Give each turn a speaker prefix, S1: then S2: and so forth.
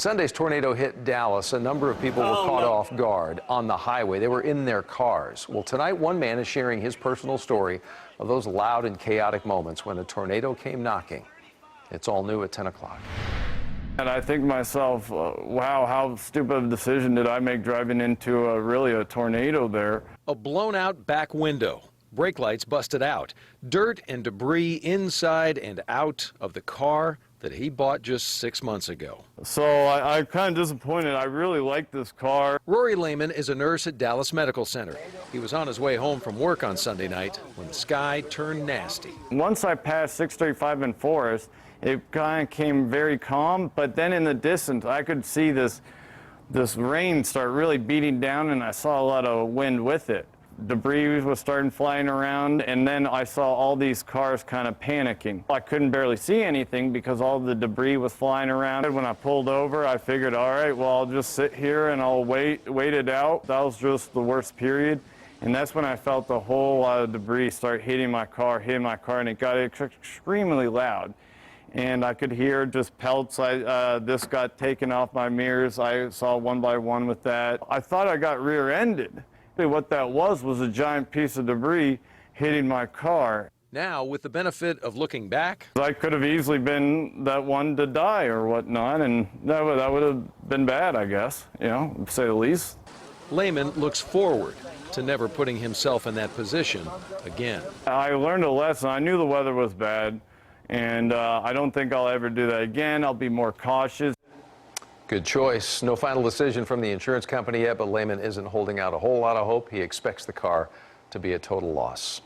S1: Sunday's tornado hit Dallas. A number of people were caught off guard on the highway. They were in their cars. Well, tonight, one man is sharing his personal story of those loud and chaotic moments when a tornado came knocking. It's all new at 10 o'clock.
S2: And I think to myself, wow, how stupid a decision did I make driving into really a tornado there.
S3: A blown out back window. Brake lights busted out. Dirt and debris inside and out of the car that he bought just 6 months ago.
S2: So I'm kind of disappointed. I really like this car.
S3: Rory Lehman is a nurse at Dallas Medical Center. He was on his way home from work on Sunday night when the sky turned nasty.
S2: Once I passed 635 in Forest, it kind of came very calm, but then in the distance I could see this rain start really beating down, and I saw a lot of wind with it. Debris was starting flying around, and then I saw all these cars kind of panicking. I couldn't barely see anything because all the debris was flying around. When I pulled over, I figured, all right, well, I'll just sit here and I'll wait it out. That was just the worst period. And that's when I felt the whole lot of debris start hitting my car, and it got extremely loud. And I could hear just pelts. This got taken off my mirrors. I saw one by one with that. I thought I got rear-ended. What that was a giant piece of debris hitting my ar.
S3: Now, with the benefit of looking back,
S2: I could have easily been that one to die or whatnot, and that would have been bad, I guess, to say the least.
S3: Lehman looks forward to never putting himself in that position again.
S2: I learned a lesson. I knew the weather was bad, and I don't think I'll ever do that again. I'll be more cautious.
S1: Good choice. No final decision from the insurance company yet, but Lehman isn't holding out a whole lot of hope. He expects the car to be a total loss.